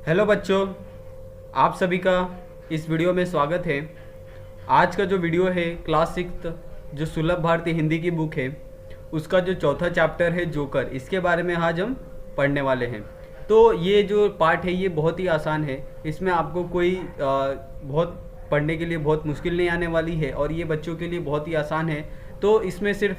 Hello बच्चों, आप सभी का इस वीडियो में स्वागत है। आज का जो वीडियो है क्लास 6 जो सुलभ भारती हिंदी की बुक है उसका जो चौथा चैप्टर है जोकर, इसके बारे में आज हम पढ़ने वाले हैं। तो ये जो पार्ट है ये बहुत ही आसान है, इसमें आपको कोई बहुत पढ़ने के लिए बहुत मुश्किल नहीं आने वाली है और ये बच्चों के लिए बहुत ही आसान है। तो इसमें सिर्फ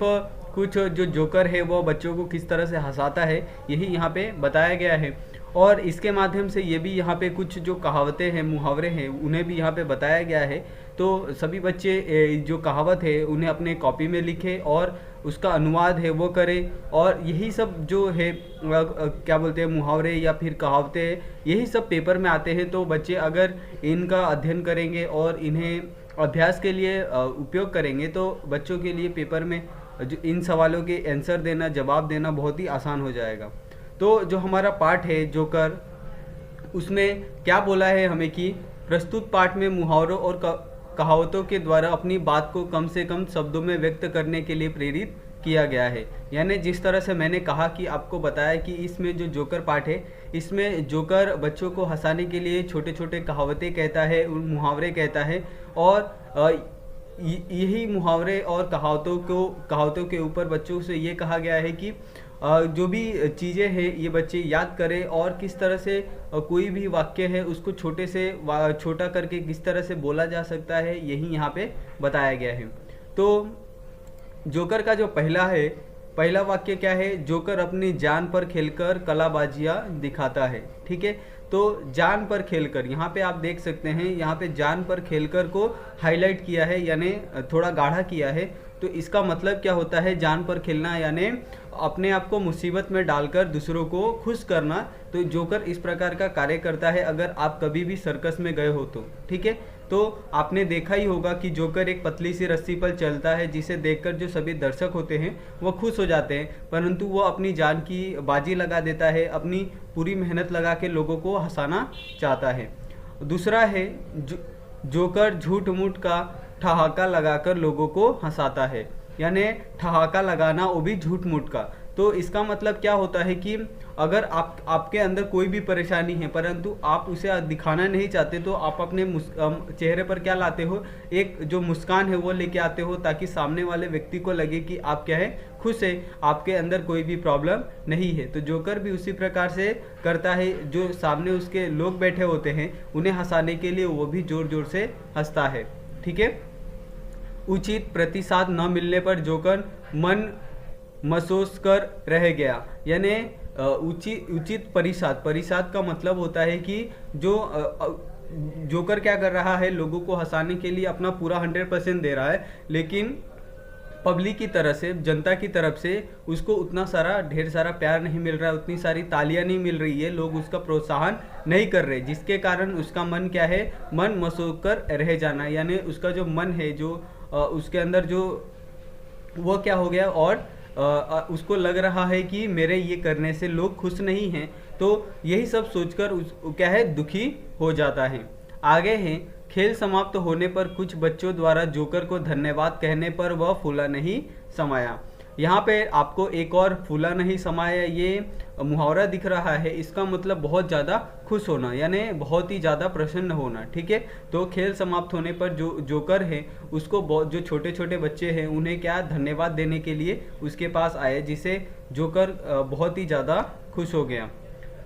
कुछ जो जोकर है वो बच्चों को किस तरह से हंसाता है यही यहाँ पे बताया गया है और इसके माध्यम से ये भी यहाँ पे कुछ जो कहावतें हैं मुहावरे हैं उन्हें भी यहाँ पे बताया गया है। तो सभी बच्चे जो कहावत है उन्हें अपने कॉपी में लिखें और उसका अनुवाद है वो करें और यही सब जो है क्या बोलते हैं मुहावरे या फिर कहावतें यही सब पेपर में आते हैं। तो बच्चे अगर इनका अध्ययन करेंगे और इन्हें अभ्यास के लिए उपयोग करेंगे तो बच्चों के लिए पेपर में जो इन सवालों के आंसर देना जवाब देना बहुत ही आसान हो जाएगा। तो जो हमारा पाठ है जोकर उसमें क्या बोला है हमें कि प्रस्तुत पाठ में मुहावरों और कहावतों के द्वारा अपनी बात को कम से कम शब्दों में व्यक्त करने के लिए प्रेरित किया गया है। यानी जिस तरह से मैंने कहा कि आपको बताया कि इसमें जो जोकर पाठ है इसमें जोकर बच्चों को हंसाने के लिए छोटे छोटे कहावतें कहता है, मुहावरे कहता है और यही मुहावरे और कहावतों के ऊपर बच्चों से ये कहा गया है कि जो भी चीज़ें हैं ये बच्चे याद करें और किस तरह से कोई भी वाक्य है उसको छोटे से छोटा करके किस तरह से बोला जा सकता है यही यहाँ पे बताया गया है। तो जोकर का जो पहला वाक्य क्या है, जोकर अपनी जान पर खेलकर कलाबाजियाँ दिखाता है। ठीक है, तो जान पर खेलकर यहाँ पे आप देख सकते हैं, यहाँ पे जान पर खेलकर को हाईलाइट किया है यानी थोड़ा गाढ़ा किया है। तो इसका मतलब क्या होता है, जान पर खेलना यानी अपने आप को मुसीबत में डालकर दूसरों को खुश करना। तो जोकर इस प्रकार का कार्य करता है। अगर आप कभी भी सर्कस में गए हो तो ठीक है, तो आपने देखा ही होगा कि जोकर एक पतली सी रस्सी पर चलता है जिसे देखकर जो सभी दर्शक होते हैं वो खुश हो जाते हैं, परंतु वो अपनी जान की बाजी लगा देता है, अपनी पूरी मेहनत लगा के लोगों को हंसाना चाहता है। दूसरा है जोकर झूठ मूठ का ठहाका लगाकर लोगों को हंसाता है, यानी ठहाका लगाना वो भी झूठ मूठ का। तो इसका मतलब क्या होता है कि अगर आपके अंदर कोई भी परेशानी है परंतु आप उसे दिखाना नहीं चाहते तो आप अपने चेहरे पर क्या लाते हो, एक जो मुस्कान है वो लेके आते हो ताकि सामने वाले व्यक्ति को लगे कि आप क्या है, खुश है, आपके अंदर कोई भी प्रॉब्लम नहीं है। तो जोकर भी उसी प्रकार से करता है, जो सामने उसके लोग बैठे होते हैं उन्हें हंसाने के लिए वो भी जोर जोर से हंसता है। ठीक है, उचित प्रतिसाद न मिलने पर जोकर मन महसूस कर रह गया, यानी उचित परिसाद का मतलब होता है कि जो जोकर क्या कर रहा है, लोगों को हंसाने के लिए अपना पूरा 100% दे रहा है, लेकिन पब्लिक की तरफ से, जनता की तरफ से उसको उतना सारा ढेर सारा प्यार नहीं मिल रहा है, उतनी सारी तालियां नहीं मिल रही है, लोग उसका प्रोत्साहन नहीं कर रहे, जिसके कारण उसका मन क्या है, मन महसूस कर रह जाना, यानी उसका जो मन है, जो उसके अंदर जो वो क्या हो गया और उसको लग रहा है कि मेरे ये करने से लोग खुश नहीं हैं। तो यही सब सोचकर क्या है, दुखी हो जाता है। आगे है, खेल समाप्त होने पर कुछ बच्चों द्वारा जोकर को धन्यवाद कहने पर वह फूला नहीं समाया। यहाँ पे आपको एक और फूला नहीं समाया ये मुहावरा दिख रहा है, इसका मतलब बहुत ज़्यादा खुश होना, यानी बहुत ही ज़्यादा प्रसन्न होना। ठीक है, तो खेल समाप्त होने पर जो जोकर है उसको जो छोटे छोटे बच्चे हैं उन्हें क्या धन्यवाद देने के लिए उसके पास आए, जिसे जोकर बहुत ही ज़्यादा खुश हो गया।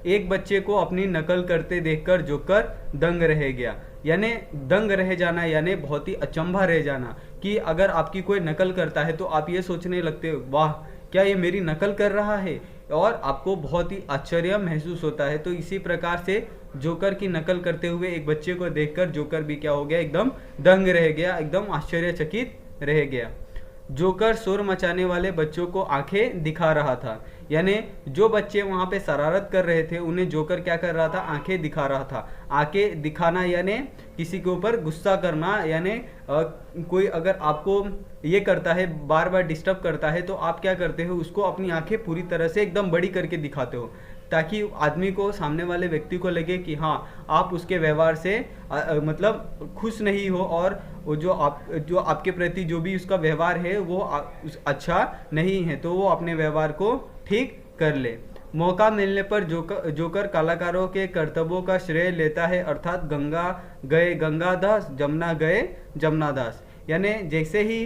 एक बच्चे को अपनी नकल करते देखकर जोकर दंग रह गया, यानी दंग रह जाना यानी बहुत ही अचंभा रह जाना, कि अगर आपकी कोई नकल करता है तो आप ये सोचने लगते हो वाह क्या ये मेरी नकल कर रहा है, और आपको बहुत ही आश्चर्य महसूस होता है। तो इसी प्रकार से जोकर की नकल करते हुए एक बच्चे को देखकर जोकर भी क्या हो गया, एकदम दंग रह गया, एकदम आश्चर्यचकित रह गया। जोकर शोर मचाने वाले बच्चों को आंखें दिखा रहा था, यानी जो बच्चे वहां पे शरारत कर रहे थे उन्हें जोकर क्या कर रहा था, आंखें दिखा रहा था। आंखें दिखाना यानी किसी के ऊपर गुस्सा करना, यानी कोई अगर आपको ये करता है, बार बार डिस्टर्ब करता है, तो आप क्या करते हो, उसको अपनी आंखें पूरी तरह से एकदम बड़ी करके दिखाते हो, ताकि आदमी को, सामने वाले व्यक्ति को लगे कि हाँ आप उसके व्यवहार से मतलब खुश नहीं हो, और वो जो आपके प्रति जो भी उसका व्यवहार है वो अच्छा नहीं है, तो वो अपने व्यवहार को ठीक कर ले। मौका मिलने पर जोकर कलाकारों के कर्तव्यों का श्रेय लेता है, अर्थात गंगा गए गंगादास, जमुना गए जमुनादास। यानी जैसे ही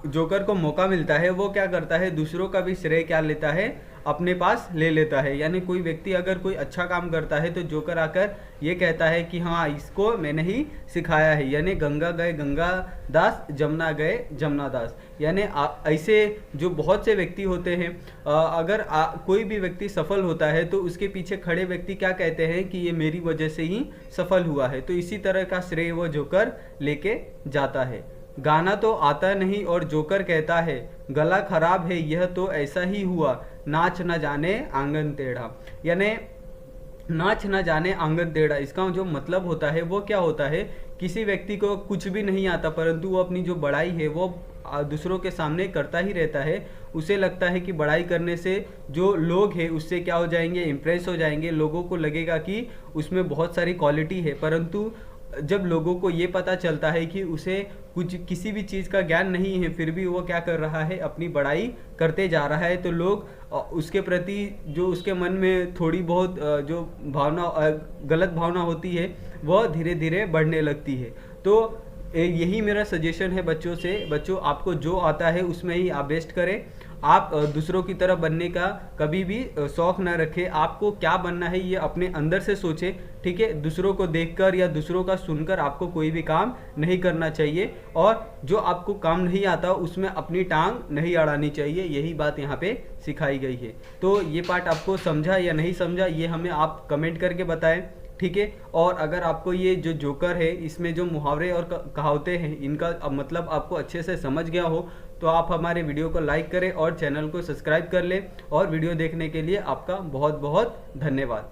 जोकर को मौका मिलता है वो क्या करता है, दूसरों का भी श्रेय क्या लेता है, अपने पास ले लेता है। यानी कोई व्यक्ति अगर कोई अच्छा काम करता है तो जोकर आकर ये कहता है कि हाँ इसको मैंने ही सिखाया है। यानी गंगा गए गंगा दास, जमुना गए जमुना दास। यानी ऐसे जो बहुत से व्यक्ति होते हैं, अगर कोई भी व्यक्ति सफल होता है तो उसके पीछे खड़े व्यक्ति क्या कहते हैं कि ये मेरी वजह से ही सफल हुआ है। तो इसी तरह का श्रेय वो जोकर लेके जाता है। गाना तो आता नहीं और जोकर कहता है गला खराब है, यह तो ऐसा ही हुआ, नाच न जाने आंगन टेढ़ा। यानी नाच न जाने आंगन टेढ़ा, इसका जो मतलब होता है वो क्या होता है, किसी व्यक्ति को कुछ भी नहीं आता परंतु वो अपनी जो बड़ाई है वो दूसरों के सामने करता ही रहता है। उसे लगता है कि बड़ाई करने से जो लोग हैं उससे क्या हो जाएंगे, इम्प्रेस हो जाएंगे, लोगों को लगेगा कि उसमें बहुत सारी क्वालिटी है। परंतु जब लोगों को ये पता चलता है कि उसे किसी भी चीज़ का ज्ञान नहीं है, फिर भी वो क्या कर रहा है, अपनी बड़ाई करते जा रहा है, तो लोग उसके प्रति जो उसके मन में थोड़ी बहुत जो भावना, गलत भावना होती है वह धीरे धीरे बढ़ने लगती है। तो यही मेरा सजेशन है बच्चों से, बच्चों आपको जो आता है उसमें ही आप बेस्ट करें। आप दूसरों की तरह बनने का कभी भी शौक ना रखें। आपको क्या बनना है ये अपने अंदर से सोचें, ठीक है। दूसरों को देखकर या दूसरों का सुनकर आपको कोई भी काम नहीं करना चाहिए, और जो आपको काम नहीं आता उसमें अपनी टांग नहीं अड़ानी चाहिए। यही बात यहाँ पे सिखाई गई है। तो ये पार्ट आपको समझा या नहीं समझा ये हमें आप कमेंट करके बताएं, ठीक है। और अगर आपको ये जो जोकर है इसमें जो मुहावरे और कहावतें हैं इनका मतलब आपको अच्छे से समझ गया हो तो आप हमारे वीडियो को लाइक करें और चैनल को सब्सक्राइब कर लें। और वीडियो देखने के लिए आपका बहुत बहुत धन्यवाद।